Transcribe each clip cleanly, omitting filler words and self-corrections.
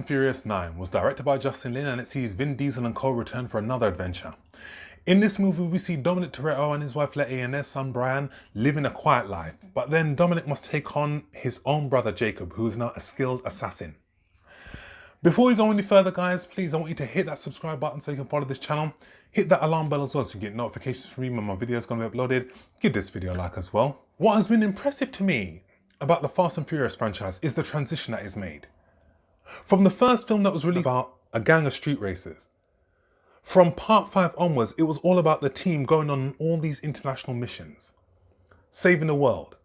and Furious 9 was directed by Justin Lin, and it sees Vin Diesel and co return for another adventure. In this movie, we see Dominic Toretto and his wife Letty and their son Brian living a quiet life, but then Dominic must take on his own brother Jacob, who is now a skilled assassin. Before we go any further, guys, please, I want you to hit that subscribe button so you can follow this channel. Hit that alarm bell as well so you get notifications from me when my video is going to be uploaded. Give this video a like as well. What has been impressive to me about the Fast and Furious franchise is the transition that is made. From the first film that was released about a gang of street racers, from part 5 onwards, it was all about the team going on all these international missions, saving the world.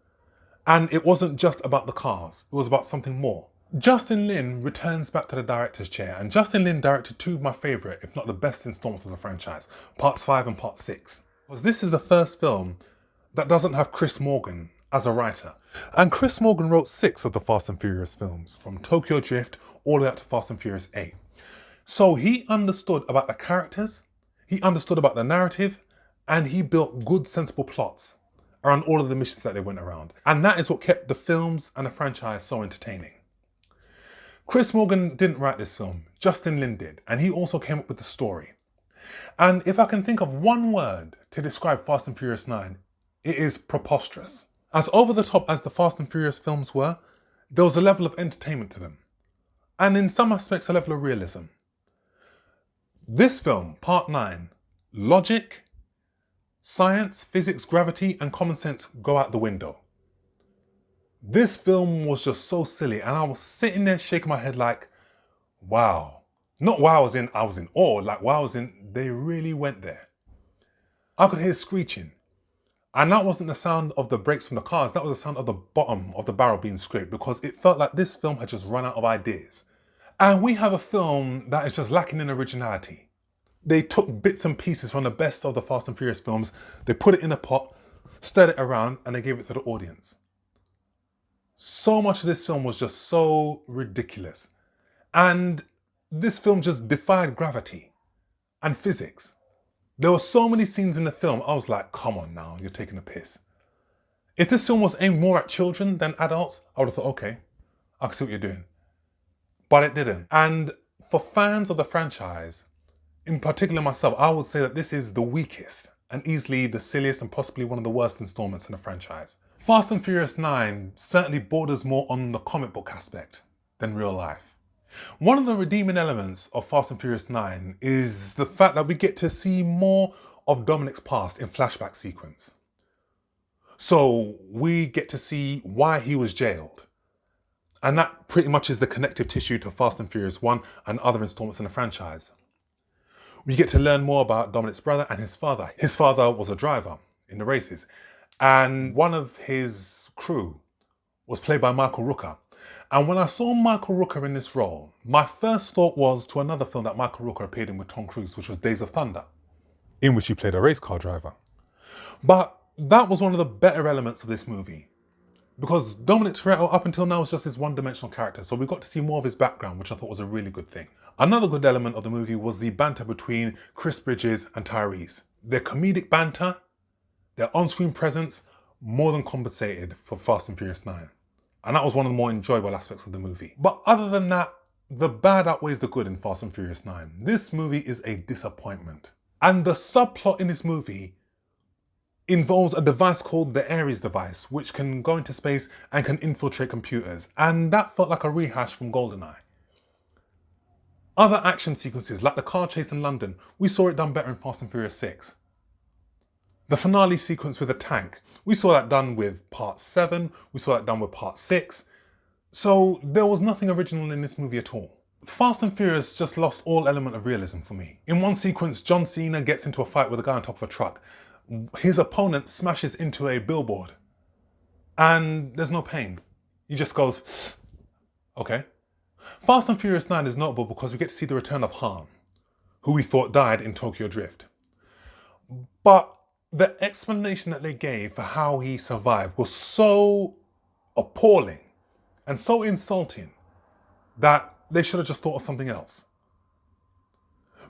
And it wasn't just about the cars, it was about something more. Justin Lin returns back to the director's chair, and Justin Lin directed two of my favourite, if not the best installments of the franchise, parts 5 and part 6. Because this is the first film that doesn't have Chris Morgan as a writer. And Chris Morgan wrote 6 of the Fast and Furious films, from Tokyo Drift all the way up to Fast and Furious 8. So he understood about the characters, he understood about the narrative, and he built good, sensible plots around all of the missions that they went around. And that is what kept the films and the franchise so entertaining. Chris Morgan didn't write this film, Justin Lin did, and he also came up with the story. And if I can think of one word to describe Fast and Furious 9, it is preposterous. As over the top as the Fast and Furious films were, there was a level of entertainment to them. And in some aspects, a level of realism. This film, part 9, logic, science, physics, gravity, and common sense go out the window. This film was just so silly, and I was sitting there shaking my head like, wow. Not wow as in I was in awe, like wow as in they really went there. I could hear screeching. And that wasn't the sound of the brakes from the cars, that was the sound of the bottom of the barrel being scraped, because it felt like this film had just run out of ideas. And we have a film that is just lacking in originality. They took bits and pieces from the best of the Fast and Furious films, they put it in a pot, stirred it around, and they gave it to the audience. So much of this film was just so ridiculous. And this film just defied gravity and physics. There were so many scenes in the film, I was like, come on now, you're taking a piss. If this film was aimed more at children than adults, I would have thought, okay, I can see what you're doing. But it didn't. And for fans of the franchise, in particular myself, I would say that this is the weakest and easily the silliest and possibly one of the worst installments in the franchise. Fast and Furious 9 certainly borders more on the comic book aspect than real life. One of the redeeming elements of Fast and Furious 9 is the fact that we get to see more of Dominic's past in flashback sequence. So we get to see why he was jailed. And that pretty much is the connective tissue to Fast and Furious 1 and other installments in the franchise. We get to learn more about Dominic's brother and his father. His father was a driver in the races, and one of his crew was played by Michael Rooker. And when I saw Michael Rooker in this role, my first thought was to another film that Michael Rooker appeared in with Tom Cruise, which was Days of Thunder, in which he played a race car driver. But that was one of the better elements of this movie, because Dominic Toretto up until now was just this one-dimensional character, so we got to see more of his background, which I thought was a really good thing. Another good element of the movie was the banter between Chris Bridges and Tyrese. Their comedic banter, their on-screen presence, more than compensated for Fast and Furious 9. And that was one of the more enjoyable aspects of the movie. But other than that, the bad outweighs the good in Fast and Furious 9. This movie is a disappointment. And the subplot in this movie involves a device called the Ares device, which can go into space and can infiltrate computers. And that felt like a rehash from GoldenEye. Other action sequences, like the car chase in London, we saw it done better in Fast and Furious 6. The finale sequence with the tank, we saw that done with part 7, we saw that done with part 6. So there was nothing original in this movie at all. Fast and Furious just lost all element of realism for me. In one sequence, John Cena gets into a fight with a guy on top of a truck. His opponent smashes into a billboard and there's no pain. He just goes, okay. Fast and Furious 9 is notable because we get to see the return of Han, who we thought died in Tokyo Drift. But the explanation that they gave for how he survived was so appalling and so insulting that they should have just thought of something else.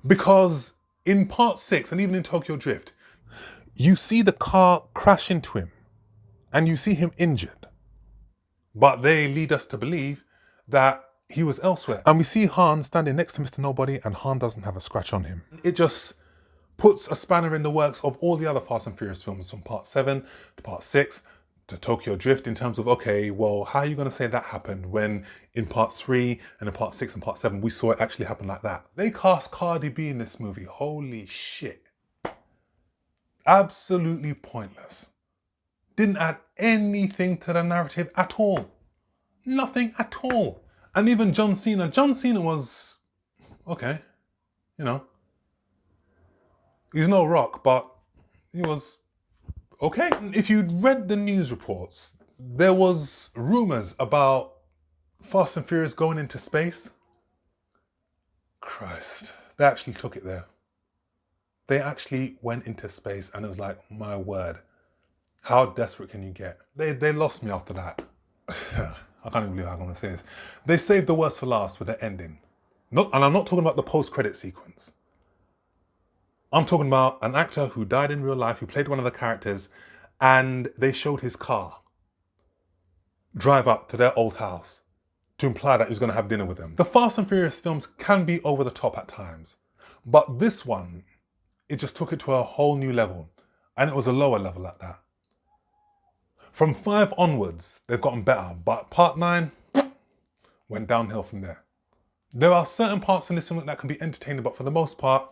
Because in part 6 and even in Tokyo Drift, you see the car crash into him and you see him injured. But they lead us to believe that he was elsewhere. And we see Han standing next to Mr. Nobody, and Han doesn't have a scratch on him. It just puts a spanner in the works of all the other Fast and Furious films, from part 7 to part 6 to Tokyo Drift, in terms of, okay, well, how are you going to say that happened when in part 3 and in part 6 and part 7 we saw it actually happen like that? They cast Cardi B in this movie. Holy shit. Absolutely pointless. Didn't add anything to the narrative at all. Nothing at all. And even John Cena was, okay, you know, he's no Rock, but he was okay. If you'd read the news reports, there was rumors about Fast and Furious going into space. Christ, they actually took it there. They actually went into space, and it was like, my word, how desperate can you get? They lost me after that. I can't even believe how I'm gonna say this. They saved the worst for last with the ending. And I'm not talking about the post-credit sequence. I'm talking about an actor who died in real life, who played one of the characters, and they showed his car drive up to their old house to imply that he was gonna have dinner with them. The Fast and Furious films can be over the top at times, but this one, it just took it to a whole new level, and it was a lower level at that. From 5 onwards, they've gotten better, but part 9 went downhill from there. There are certain parts in this film that can be entertaining, but for the most part,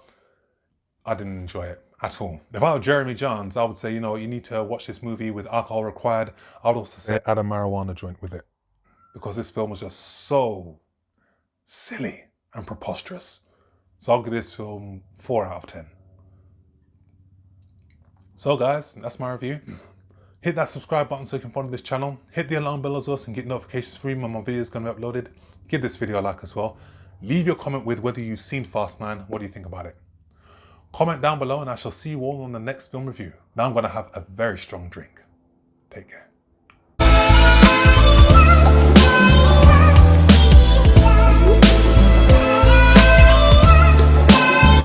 I didn't enjoy it at all. If I were Jeremy Jahns, I would say, you know, you need to watch this movie with alcohol required. I would also say add a marijuana joint with it, because this film was just so silly and preposterous. So I'll give this film 4 out of 10. So guys, that's my review. Hit that subscribe button so you can follow this channel. Hit the alarm bell as well so you can get notifications for when my video is going to be uploaded. Give this video a like as well. Leave your comment with whether you've seen Fast 9. What do you think about it? Comment down below, and I shall see you all on the next film review. Now I'm going to have a very strong drink. Take care.